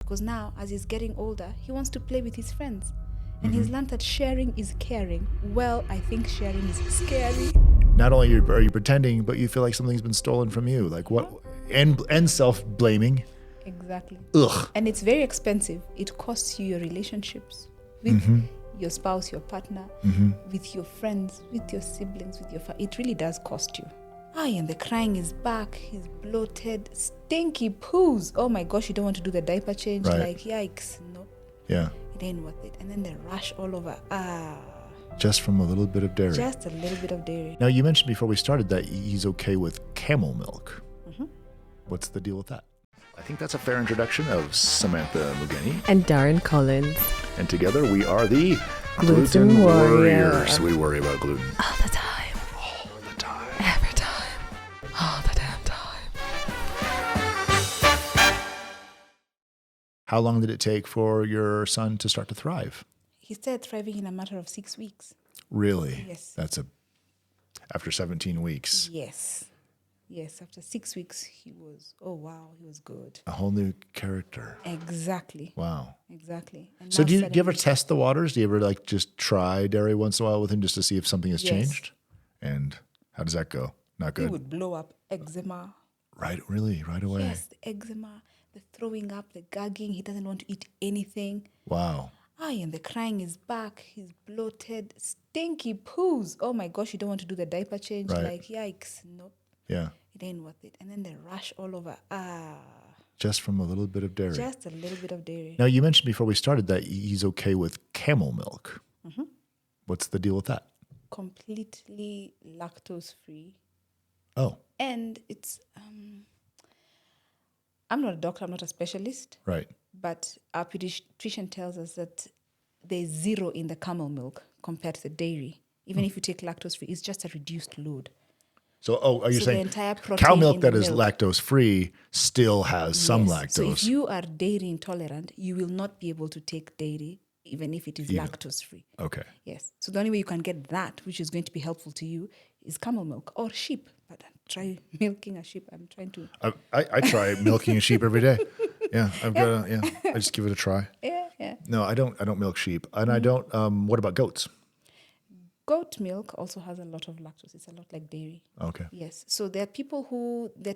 because now, as he's getting older, he wants to play with his friends. And he's learned that sharing is caring. Well, I think sharing is scary. Not only are you pretending, but you feel like something's been stolen from you. Like what? And self-blaming. Exactly. Ugh. And it's very expensive. It costs you your relationships with your spouse, your partner, with your friends, with your siblings, with your it really does cost you. And the crying is back. He's bloated, stinky poos. Oh my gosh, you don't want to do the diaper change. Right. Like, yikes. No. Yeah. It ain't worth it. And then the rash all over. Just from a little bit of dairy. Just a little bit of dairy. Now, you mentioned before we started that he's okay with camel milk. What's the deal with that? I think that's a fair introduction of Samantha Mugeni. And Darren Collins. And together we are the Gluten Warriors. We worry about gluten. All the time. All the time. Every time. All the damn time. How long did it take for your son to start to thrive? He started thriving in a matter of 6 weeks. Really? Yes. After 17 weeks. Yes. Yes, after 6 weeks, he was good. A whole new character. Exactly. Wow. Exactly. And So now do you ever suddenly- test the waters? Do you ever just try dairy once in a while with him just to see if something has Yes. changed? And how does that go? Not He good. would blow up eczema. Right away. Yes, the eczema, the throwing up, the gagging. He doesn't want to eat anything. Wow. And the crying is back. He's bloated, stinky poos. Oh my gosh, you don't want to do the diaper change. Right. Like, yikes. Nope. Yeah. It ain't worth it. And then the rash all over. Just from a little bit of dairy. Just a little bit of dairy. Now, you mentioned before we started that he's okay with camel milk. What's the deal with that? Completely lactose free. Oh, And it's, I'm not a doctor, I'm not a specialist, right. but our pediatrician tells us that there's zero in the camel milk compared to the dairy. Even if you take lactose free, it's just a reduced load. So, are you So the saying entire cow protein milk in that the is milk- lactose free still has some Yes. lactose? So if you are dairy intolerant, you will not be able to take dairy, even if it is lactose free. Okay. Yes. So the only way you can get that, which is going to be helpful to you, is camel milk or sheep. But try milking a sheep. I'm trying to. I try milking a sheep every day. Yeah, I just give it a try. Yeah. No, I don't milk sheep, and I don't. What about goats? Goat milk also has a lot of lactose. It's a lot like dairy. Okay. Yes. So there are people who their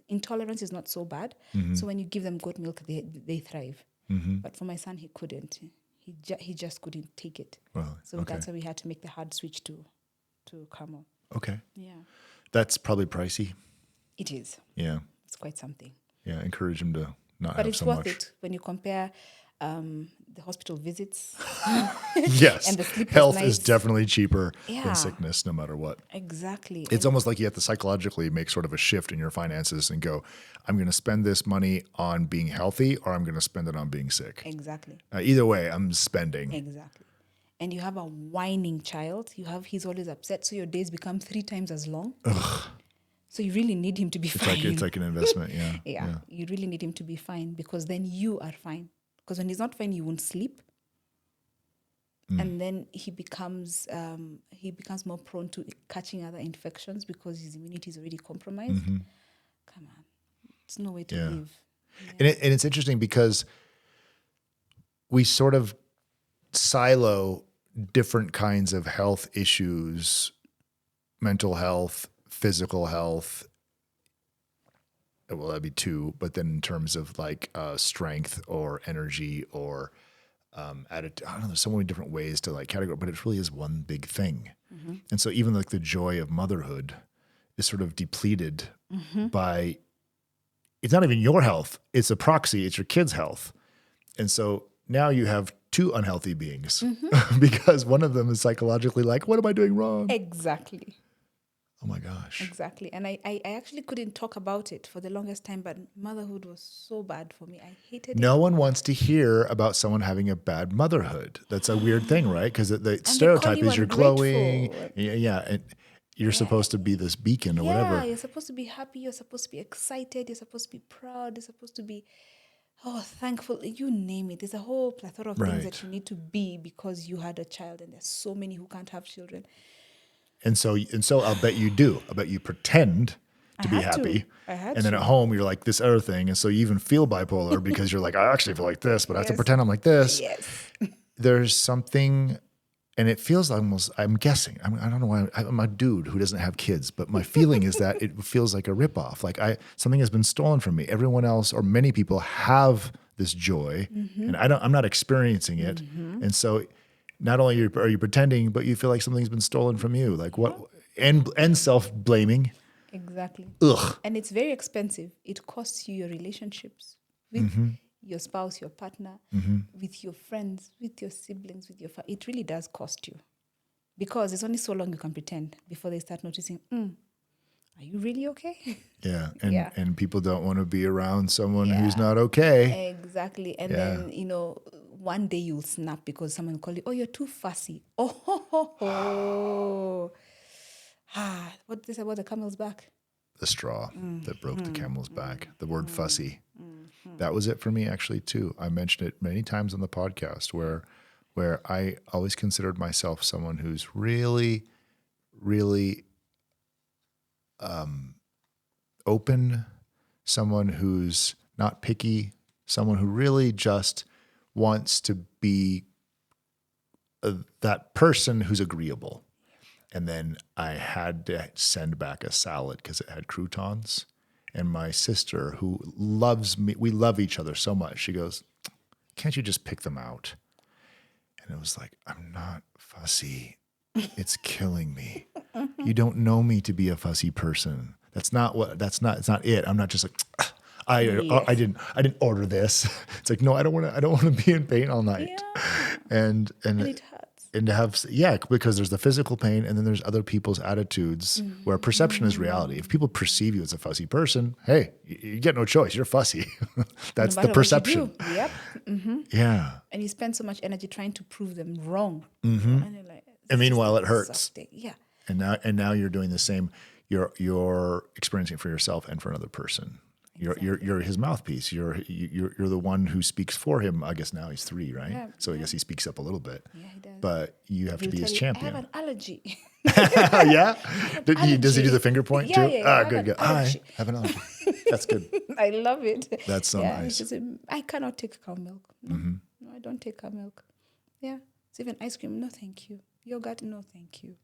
intolerance is not so bad. So when you give them goat milk, they thrive. But for my son, he couldn't. He just couldn't take it. Well, So okay. that's why we had to make the hard switch to camel. Okay. Yeah. That's probably pricey. It is. Yeah. It's quite something. Yeah. Encourage him to not But have it's so worth much. it when you compare the hospital visits. Yes. And the sleepless Health is nights. definitely cheaper Yeah. than sickness, no matter what. Exactly. It's almost like you have to psychologically make sort of a shift in your finances and go, I'm going to spend this money on being healthy or I'm going to spend it on being sick. Exactly. Either way, I'm spending. Exactly. And you have a whining child. He's always upset. So your days become 3 times as long. So you really need him to be fine. It's like an investment. Yeah. Yeah. You really need him to be fine because then you are fine. Because when he's not fine, you won't sleep. And then he becomes more prone to catching other infections because his immunity is already compromised. Come on. It's no way to Yeah. live. And it's interesting because we sort of silo different kinds of health issues, mental health, physical health. Well, that'd be 2, but then in terms of like strength or energy or attitude, I don't know, there's so many different ways to like categorize, but it really is one big thing. And so even like the joy of motherhood is sort of depleted by, it's not even your health, it's a proxy, it's your kid's health. And so now you have 2 unhealthy beings because one of them is psychologically like, what am I doing wrong? Exactly. Oh my gosh. Exactly. And I actually couldn't talk about it for the longest time, but motherhood was so bad for me. I hated it. No one wants to hear about someone having a bad motherhood. That's a weird thing, right? Because the stereotype call you is you're ungrateful. glowing. Yeah. And you're supposed to be this beacon or Yeah, whatever. you're supposed to be happy. You're supposed to be excited. You're supposed to be proud. You're supposed to be, thankful. You name it. There's a whole plethora of things Right. that you need to be because you had a child, and there's so many who can't have children. And so I'll bet you do. I bet you pretend to be had to. happy. I had and then to. at home, you're like this other thing. And so you even feel bipolar because you're like, I actually feel like this, but I have to pretend I'm like this. Yes. There's something, and it feels almost, I'm guessing, I don't know why, I'm a dude who doesn't have kids, but my feeling is that it feels like a ripoff. Like something has been stolen from me. Everyone else or many people have this joy and I'm not experiencing it. And so not only are you pretending, but you feel like something's been stolen from you. Like what, and self-blaming. Exactly. Ugh. And it's very expensive. It costs you your relationships with your spouse, your partner, with your friends, with your siblings, with your it really does cost you. Because it's only so long you can pretend before they start noticing, are you really okay? Yeah. Yeah. And people don't want to be around someone who's Yeah. not okay. Exactly. And Yeah. then, one day you'll snap because someone will call you, oh, you're too fussy. Oh, ho, ho, ho. What did they say about the camel's back? The straw that broke the camel's back. The word fussy. That was it for me actually too. I mentioned it many times on the podcast where I always considered myself someone who's really, really open, someone who's not picky, someone who really just wants to be that person who's agreeable. And then I had to send back a salad because it had croutons. And my sister, who loves me, we love each other so much, she goes, can't you just pick them out? And it was like, I'm not fussy. It's killing me. You don't know me to be a fussy person. It's not it. I'm not just like, I didn't order this. It's like, no, I don't want to be in pain all night. Yeah. And it hurts. and to have, because there's the physical pain and then there's other people's attitudes where perception is reality. If people perceive you as a fussy person, hey, you get no choice. You're fussy. That's No the matter what you perception. do. Yep. Yeah. And you spend so much energy trying to prove them wrong. And you're like, And meanwhile, it's it hurts. exhausting. Yeah. And now you're doing the same. You're experiencing it for yourself and for another person. You're his mouthpiece. You're the one who speaks for him. I guess now he's 3, right? Yeah, So I guess he speaks up a little bit. Yeah, he does. But you have to He'll be his tell you, champion. I have an allergy. Yeah? Does he do allergy. the finger point Yeah, too? yeah, I have Good, an good. allergy. I have an allergy. That's good. I love it. That's so yeah, nice. He says, I cannot take cow milk. No, no, I don't take cow milk. Yeah. So even ice cream, no thank you. Yogurt, no thank you.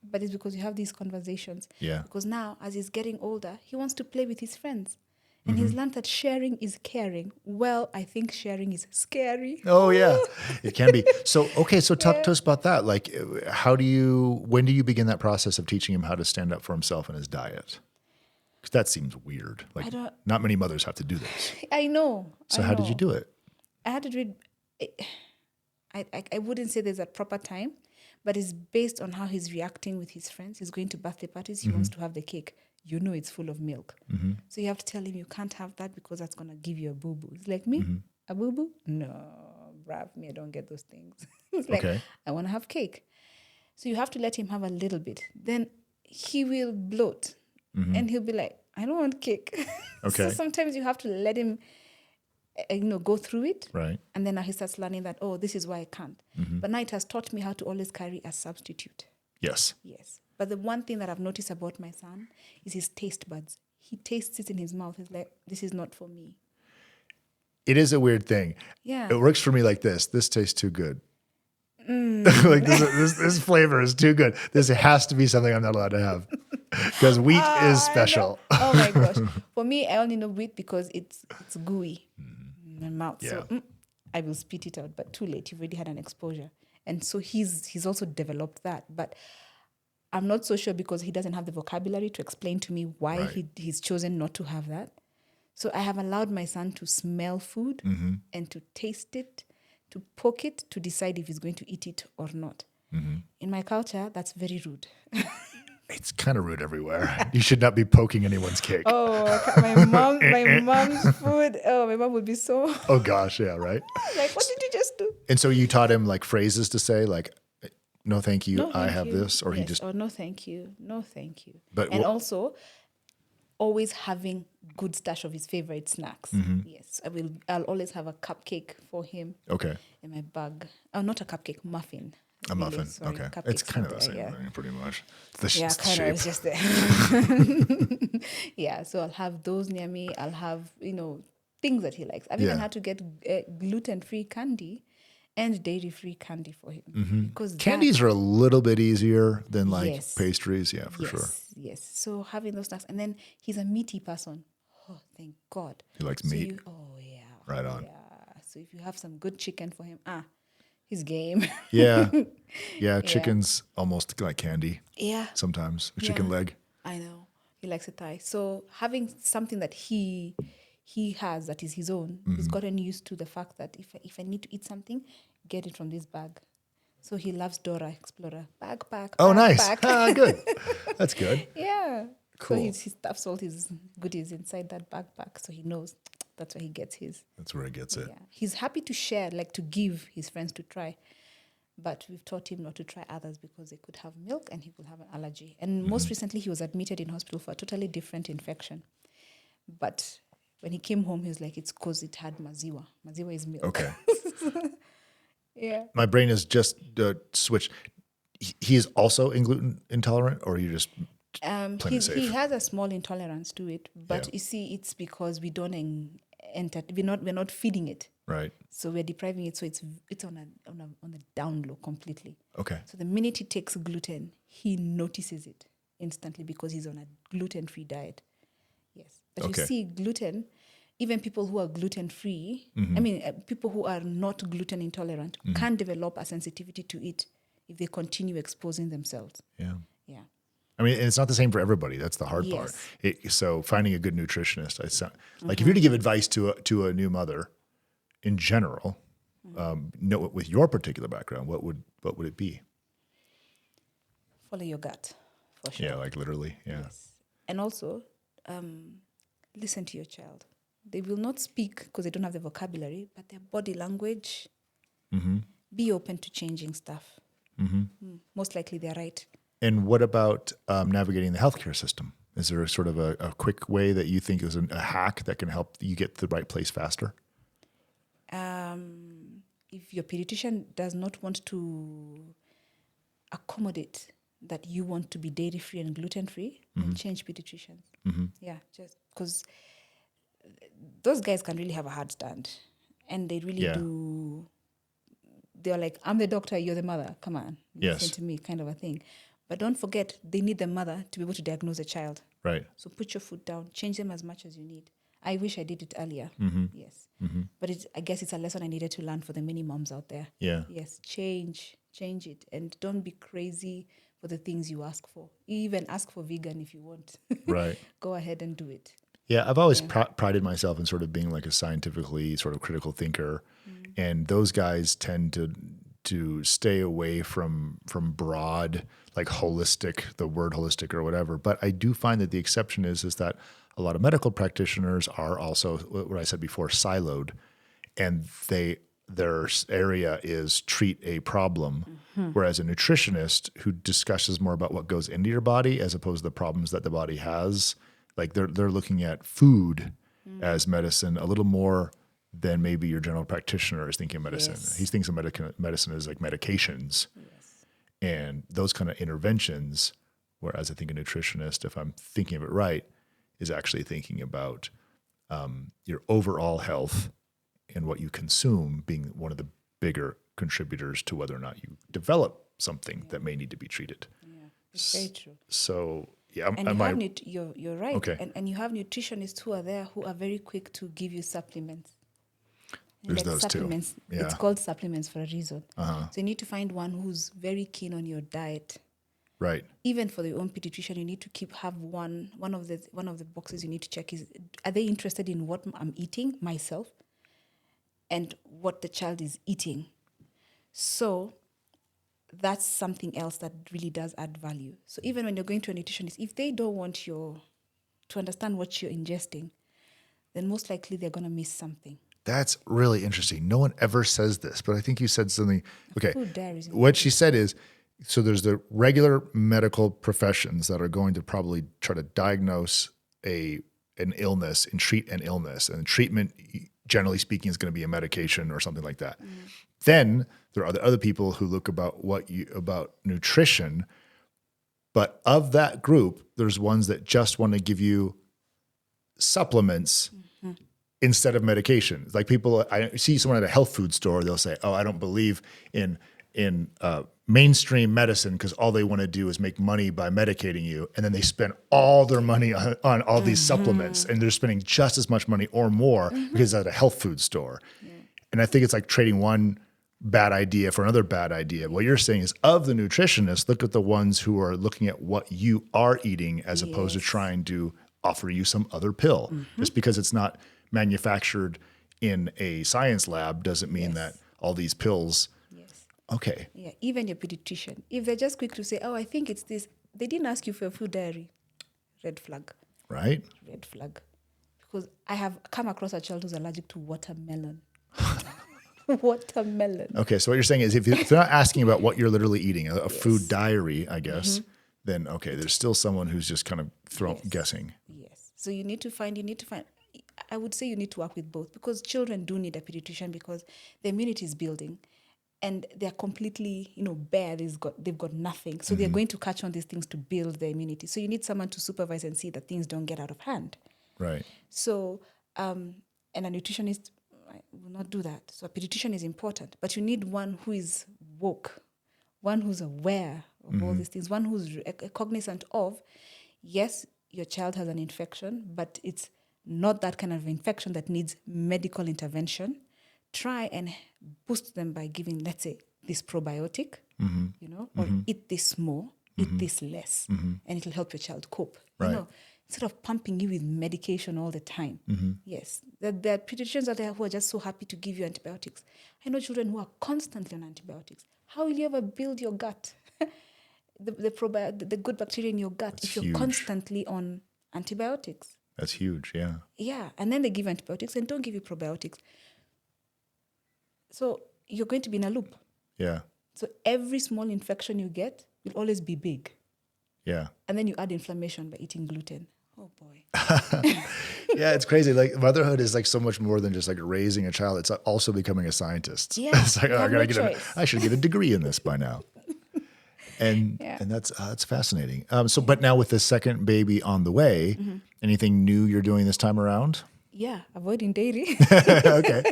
But it's because you have these conversations. Yeah. Because now, as he's getting older, he wants to play with his friends. And he's learned that sharing is caring. Well, I think sharing is scary. Oh yeah, it can be. So talk to us about that. Like, when do you begin that process of teaching him how to stand up for himself and his diet? Because that seems weird. Like, not many mothers have to do this. I know. So how did you do it? I had to do it. I wouldn't say there's a proper time, but it's based on how he's reacting with his friends. He's going to birthday parties. He wants to have the cake. You know it's full of milk. So you have to tell him you can't have that because that's going to give you a boo-boo. It's like, me? A boo-boo? No, bruv, me, I don't get those things. It's like, I want to have cake. So you have to let him have a little bit. Then he will bloat. And he'll be like, I don't want cake. Okay. So sometimes you have to let him go through it. Right. And then now he starts learning that, this is why I can't. But now it has taught me how to always carry a substitute. Yes. Yes. But the one thing that I've noticed about my son is his taste buds. He tastes it in his mouth. He's like, this is not for me. It is a weird thing. Yeah. It works for me like this. This tastes too good. Like this flavor is too good. This has to be something I'm not allowed to have because wheat is special. Oh my gosh. For me, I only know wheat because it's gooey in my mouth. Yeah. So I will spit it out, but too late. You've already had an exposure. And so he's also developed that. But I'm not so sure because he doesn't have the vocabulary to explain to me why he's chosen not to have that. So I have allowed my son to smell food and to taste it, to poke it, to decide if he's going to eat it or not. In my culture, that's very rude. It's kind of rude everywhere. You should not be poking anyone's cake. My mom's food. Oh, my mom would be so... Oh gosh, yeah, right? Like, what did you just do? And so you taught him like phrases to say like, no, thank you. No, I thank have you. this, or he Yes, just. or no, thank you. No, thank you. But and also, always having good stash of his favorite snacks. Yes, I'll always have a cupcake for him. Okay. In my bag. Oh, not a cupcake, muffin. A really, muffin. sorry, Okay. cupcakes It's kind of not the same there, thing, pretty much. The yeah, kind shape. of. It's just there. Yeah, so I'll have those near me. I'll have things that he likes. I've even Yeah. had to get gluten-free candy and dairy-free candy for him because Candies are a little bit easier than like Yes. pastries. Yeah, for sure. Yes. So having those snacks, and then he's a meaty person. Oh, thank God. He likes So meat. yeah. Right on. Yeah. So if you have some good chicken for him, his game. Yeah. Yeah. Chicken's almost like candy Yeah. sometimes. A chicken Yeah. leg. I know. He likes a thigh. So having something that he has that is his own, he's gotten used to the fact that if I need to eat something, get it from this bag. So he loves Dora Explorer. Backpack. Oh, nice. Backpack. Good. That's good. Yeah. Cool. So he stuffs all his goodies inside that backpack. So he knows that's where he gets his. That's where he gets it. Yeah. He's happy to share, like to give his friends to try. But we've taught him not to try others because they could have milk and he could have an allergy. And most recently, he was admitted in hospital for a totally different infection. But when he came home, he was like, it's because it had maziwa. Maziwa is milk. Okay. Yeah. My brain has just switched. He is also gluten intolerant, or you just playing it safe? He has a small intolerance to it, but Yeah. you see, it's because we don't we're not feeding it, Right. so we're depriving it. So it's on a down low completely. Okay. So the minute he takes gluten, he notices it instantly because he's on a gluten-free diet. Yes, but Okay. you see, gluten, even people who are gluten-free, people who are not gluten intolerant can develop a sensitivity to it if they continue exposing themselves. Yeah. Yeah. I mean, and it's not the same for everybody. That's the hard part. Yes. So finding a good nutritionist, like if you were to give advice to a new mother in general, with your particular background, what would it be? Follow your gut, for sure. Yeah, like literally. Yeah. Yes. And also, listen to your child. They will not speak because they don't have the vocabulary, but their body language, be open to changing stuff. Most likely they're right. And what about navigating the healthcare system? Is there a sort of a quick way that you think is a hack that can help you get to the right place faster? If your pediatrician does not want to accommodate that you want to be dairy-free and gluten-free, then change pediatricians. Yeah, just because those guys can really have a hard stand. And they really do. They're like, I'm the doctor, you're the mother. Come on, listen to me, kind of a thing. But don't forget, they need the mother to be able to diagnose a child. Right. So put your foot down, change them as much as you need. I wish I did it earlier. Yes. But I guess it's a lesson I needed to learn for the many moms out there. Yeah. Yes, change it. And don't be crazy for the things you ask for. Even ask for vegan if you want. Right. Go ahead and do it. Yeah, I've always prided myself in sort of being like a scientifically sort of critical thinker. And those guys tend to stay away from broad, like holistic, the word holistic or whatever. But I do find that the exception is that a lot of medical practitioners are also, what I said before, siloed, and their area is treat a problem. Whereas a nutritionist who discusses more about what goes into your body as opposed to the problems that the body has, like they're looking at food as medicine a little more than maybe your general practitioner is thinking of medicine. Yes. He thinks of medicine as like medications and those kind of interventions. Whereas I think a nutritionist, if I'm thinking of it right, is actually thinking about your overall health and what you consume being one of the bigger contributors to whether or not you develop something that may need to be treated. Yeah, it's very true. So yeah, And you're right. Okay. And you have nutritionists who are there who are very quick to give you supplements. There's Like those supplements. too. Yeah. It's called supplements for a reason. So you need to find one who's very keen on your diet. Right. Even for the own pediatrician, you need to have one of the boxes you need to check is, are they interested in what I'm eating myself and what the child is eating? So that's something else that really does add value. So even when you're going to a nutritionist, if they don't want to understand what you're ingesting, then most likely they're going to miss something. That's really interesting. No one ever says this, but I think you said something. Okay. Food diaries. What she said is, so there's the regular medical professions that are going to probably try to diagnose an illness and treat an illness. And treatment generally speaking, is going to be a medication or something like that. Then there are the other people who look about nutrition, but of that group, there's ones that just want to give you supplements instead of medication. Like people, I see someone at a health food store, they'll say, "Oh, I don't believe in mainstream medicine because all they want to do is make money by medicating you." And then they spend all their money on all these supplements, and they're spending just as much money or more because it's at a health food store. And I think it's like trading one bad idea for another bad idea. What you're saying is, of the nutritionists, look at the ones who are looking at what you are eating as opposed to trying to offer you some other pill. Just because it's not manufactured in a science lab doesn't mean that all these pills. Okay. Yeah, even your pediatrician. If they're just quick to say, "Oh, I think it's this," they didn't ask you for a food diary. Red flag. Right? Red flag. Because I have come across a child who's allergic to watermelon. Watermelon. Okay, so what you're saying is if they're not asking about what you're literally eating, a food diary, I guess, then okay, there's still someone who's just kind of guessing. Yes. So you need to find, I would say you need to work with both, because children do need a pediatrician because the immunity is building and they're completely, bare. They've got nothing. So they're going to catch on these things to build their immunity. So you need someone to supervise and see that things don't get out of hand. Right. So, and a nutritionist will not do that. So a pediatrician is important, but you need one who is woke, one who's aware of all these things, one who's cognizant of, yes, your child has an infection, but it's not that kind of infection that needs medical intervention. Try and boost them by giving, let's say, this probiotic, or eat this more, eat this less, and it'll help your child cope. Right. Instead of pumping you with medication all the time. Yes. There are pediatricians out there who are just so happy to give you antibiotics. I know children who are constantly on antibiotics. How will you ever build your gut? the good bacteria in your gut if you're constantly on antibiotics. That's huge, yeah. Yeah, and then they give antibiotics and don't give you probiotics. So you're going to be in a loop. Yeah. So every small infection you get will always be big. Yeah. And then you add inflammation by eating gluten. Oh, boy. Yeah, it's crazy. Like motherhood is like so much more than just like raising a child. It's also becoming a scientist. Yeah, it's like, I should get a degree in this by now. And that's fascinating. But now with the second baby on the way, anything new you're doing this time around? Yeah, avoiding dairy. Okay.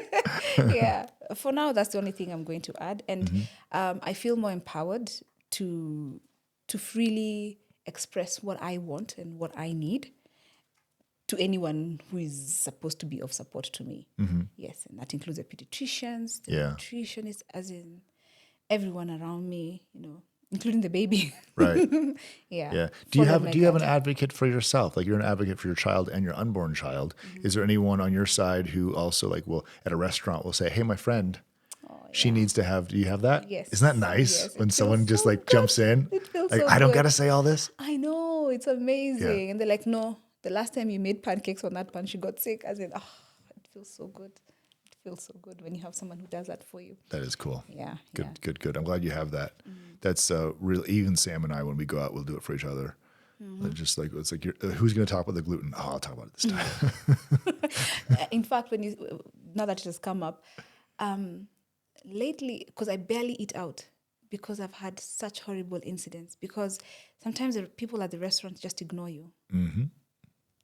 Yeah. For now, that's the only thing I'm going to add. And I feel more empowered to freely express what I want and what I need to anyone who is supposed to be of support to me. Yes, and that includes the pediatricians, the nutritionists, as in everyone around me, including the baby. Right. Yeah. Do you have an advocate for yourself? Like you're an advocate for your child and your unborn child. Is there anyone on your side who also will at a restaurant will say, "Hey, my friend, she needs to have," do you have that? Yes. Isn't that nice Yes, when it someone feels just so good. jumps in? It feels like, so I don't good. got to say all this. I know, it's amazing. And they're like, "No, the last time you made pancakes on that pan, she got sick." As in, it feels so good. It feels so good when you have someone who does that for you. That is cool. Yeah. Good. I'm glad you have that. That's real. Even Sam and I, when we go out, we'll do it for each other. Just like, it's like, who's going to talk about the gluten? Oh, I'll talk about it this time. In fact, now that it has come up, lately, because I barely eat out because I've had such horrible incidents, because sometimes the people at the restaurant just ignore you.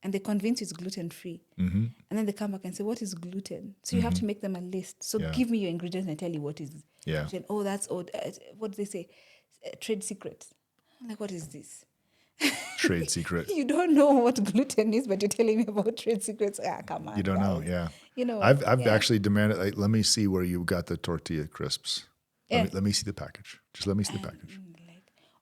And they convince you it's gluten-free. And then they come back and say, "What is gluten?" So you have to make them a list. So give me your ingredients and I tell you what is gluten. Oh, that's old. What do they say? Trade secret. I'm like, what is this? Trade secret. You don't know what gluten is, but you're telling me about trade secrets. Come on. You don't know, guys. yeah. I've actually demanded, like, let me see where you got the tortilla crisps. Let me see the package. Just let me see the package.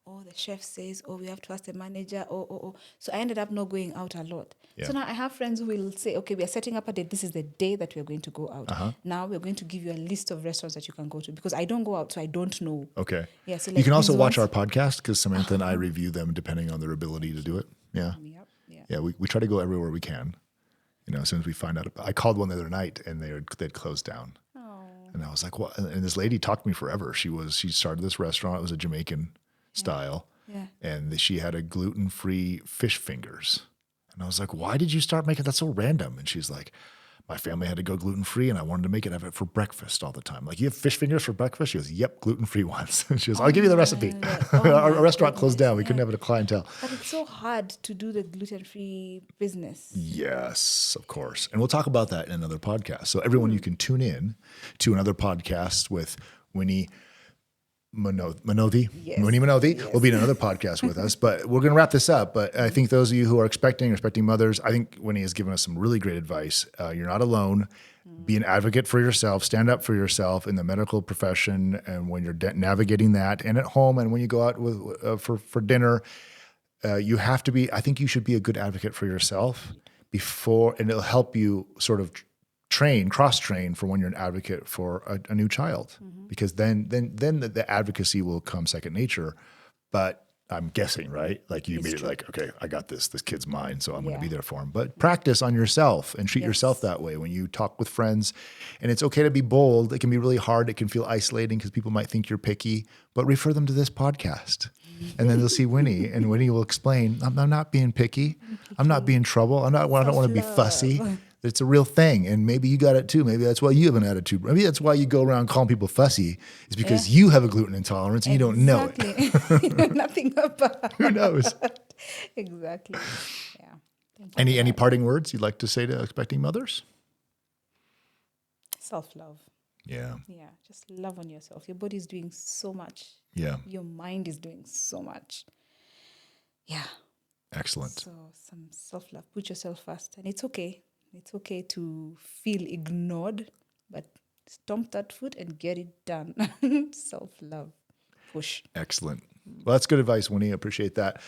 Like, the chef says, we have to ask the manager. So I ended up not going out a lot. Yeah. So now I have friends who will say, "Okay, we are setting up a date. This is the day that we're going to go out. Now we're going to give you a list of restaurants that you can go to," because I don't go out, so I don't know. Okay. Yeah. So you can also watch our podcast because Samantha and I review them depending on their ability to do it. Yeah. Yeah. We try to go everywhere we can. As soon as we find out. I called one the other night and they'd closed down. And I was like, "What?" And this lady talked to me forever. She started this restaurant. It was a Jamaican style. Yeah. And she had a gluten-free fish fingers. And I was like, "Why did you start making that so random?" And she's like, my family had to go gluten-free and I wanted to make it, have it for breakfast all the time. Like, you have fish fingers for breakfast? She goes, yep, gluten-free ones. She goes, I'll give you the recipe. Our restaurant closed down. We couldn't have a clientele. But it's so hard to do the gluten-free business. Yes, of course. And we'll talk about that in another podcast. So everyone, you can tune in to another podcast with Winnie MUNUTHI. Yes. Winnie MUNUTHI will be in another podcast with us. But we're going to wrap this up. But I think those of you who are expecting mothers, I think Winnie has given us some really great advice. You're not alone. Be an advocate for yourself. Stand up for yourself in the medical profession, and when you're navigating that, and at home, and when you go out with for dinner. You have to be, I think you should be a good advocate for yourself before, and it'll help you sort of cross-train for when you're an advocate for a new child, because then the advocacy will come second nature. But I'm guessing, right? Like, you made it like, okay, I got this kid's mine, so I'm going to be there for him. But practice on yourself and treat yourself that way when you talk with friends. And it's okay to be bold. It can be really hard. It can feel isolating because people might think you're picky, but refer them to this podcast. And then they'll see Winnie, and Winnie will explain, I'm not being picky. I'm not being trouble. I don't want to be fussy. It's a real thing. And maybe you got it too. Maybe that's why you have an attitude. Maybe that's why you go around calling people fussy, is because you have a gluten intolerance and you don't know it. You know nothing about. Who knows? Exactly. Yeah. Any parting words you'd like to say to expecting mothers? Self-love. Yeah. Yeah. Just love on yourself. Your body is doing so much. Yeah. Your mind is doing so much. Yeah. Excellent. So some self-love. Put yourself first. And it's okay. It's okay to feel ignored, but stomp that foot and get it done. Self-love. Push. Excellent. Well, that's good advice, Winnie. I appreciate that.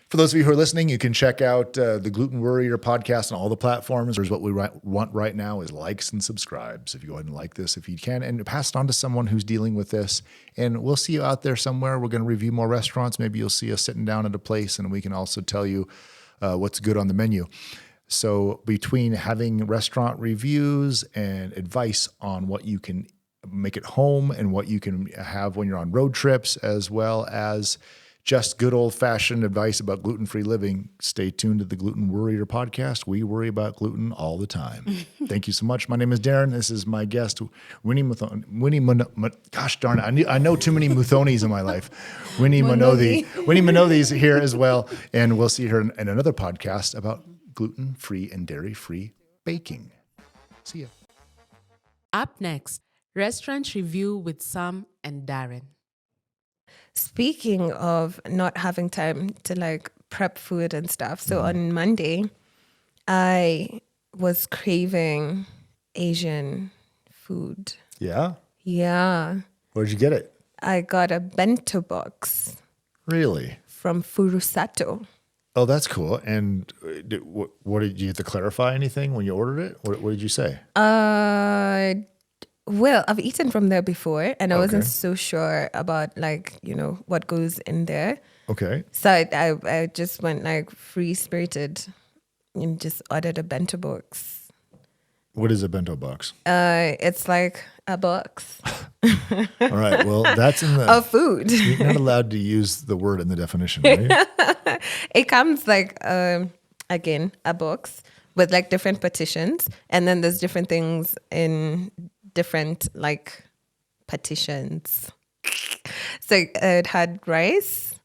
For those of you who are listening, you can check out the Gluten Worrier podcast on all the platforms. There's what we want right now is likes and subscribes. If you go ahead and like this, if you can, and pass it on to someone who's dealing with this. And we'll see you out there somewhere. We're going to review more restaurants. Maybe you'll see us sitting down at a place, and we can also tell you what's good on the menu. So between having restaurant reviews and advice on what you can make at home and what you can have when you're on road trips, as well as just good old-fashioned advice about gluten-free living, stay tuned to the Gluten Worrier podcast. We worry about gluten all the time. Thank you so much. My name is Darren. This is my guest, Winnie gosh darn it. I know too many Muthonis in my life. Winnie MUNUTHI. Winnie MUNUTHI is here as well. And we'll see her in another podcast about gluten-free and dairy-free baking. See ya. Up next, restaurant review with Sam and Darren. Speaking of not having time to like prep food and stuff, so on Monday, I was craving Asian food. Yeah? Yeah. Where'd you get it? I got a bento box Really? from Furusato. Oh, that's cool. And what did you have to clarify anything when you ordered it? What did you say? Well, I've eaten from there before, and I wasn't so sure about like, you know, what goes in there. Okay. So I just went like free-spirited and just ordered a bento box. What is a bento box? It's like a box All right. Well, that's in the of food. You're not allowed to use the word in the definition, right? It comes like, again, a box with like different partitions. And then there's different things in different like partitions. So it had rice.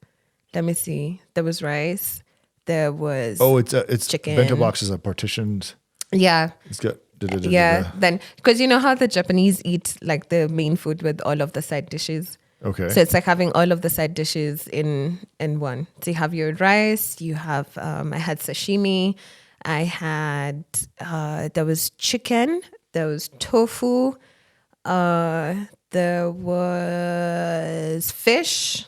Let me see. There was rice. There was it's chicken. Bento box is a partitioned. Yeah. It's got. Yeah. Then, because you know how the Japanese eat like the main food with all of the side dishes. Okay. So it's like having all of the side dishes in one. So you have your rice, you have, I had sashimi, I had, there was chicken, there was tofu, there was fish,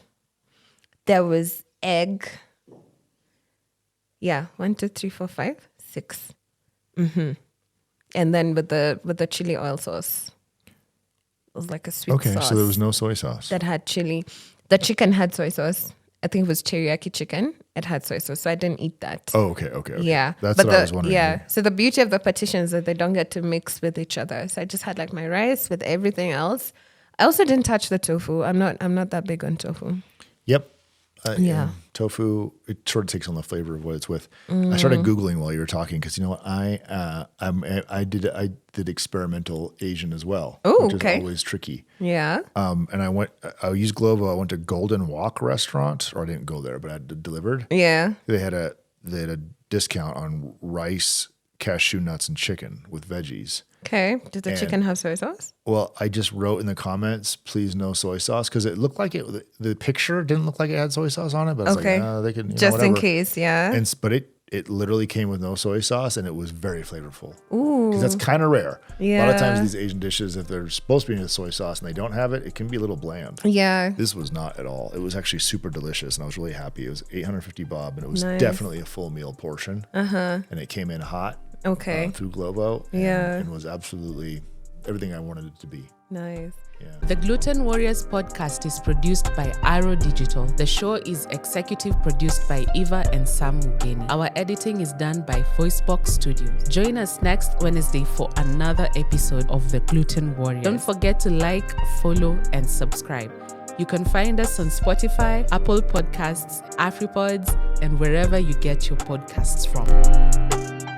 there was egg. Yeah, 1, 2, 3, 4, 5, 6. And then with the chili oil sauce. It was like a sweet sauce. Okay, so there was no soy sauce. That had chili. The chicken had soy sauce. I think it was teriyaki chicken. It had soy sauce, so I didn't eat that. Oh, okay. Yeah. That's what I was wondering. Yeah. So the beauty of the partitions is that they don't get to mix with each other. So I just had like my rice with everything else. I also didn't touch the tofu. I'm not that big on tofu. Yep. Yeah. Tofu, it sort of takes on the flavor of what it's with. I started Googling while you were talking because you know what? I did experimental Asian as well, Oh, which okay. is always tricky. Yeah. And I used Glovo. I went to Golden Walk restaurant, or I didn't go there, but I had it delivered. Yeah. They had a discount on rice, cashew nuts, and chicken with veggies. Okay. Did the chicken have soy sauce? Well, I just wrote in the comments, please no soy sauce, because it looked like the picture didn't look like it had soy sauce on it, but I was Okay. like, they can, Just in whatever. case, yeah. But it literally came with no soy sauce, and it was very flavorful. Ooh. Because that's kind of rare. A lot Yeah. of times these Asian dishes, if they're supposed to be with soy sauce and they don't have it, it can be a little bland. Yeah. This was not at all. It was actually super delicious, and I was really happy. It was 850 bob, and it was Nice. definitely a full meal portion. And it came in hot Okay. through Glovo. Yeah. And was absolutely everything I wanted it to be. Nice. Yeah. The Gluten Warriors podcast is produced by Arro Digital. The show is executive produced by Eva and Sam Mugeni. Our editing is done by Voicebox Studios. Join us next Wednesday for another episode of The Gluten Warriors. Don't forget to like, follow, and subscribe. You can find us on Spotify, Apple Podcasts, AfriPods, and wherever you get your podcasts from.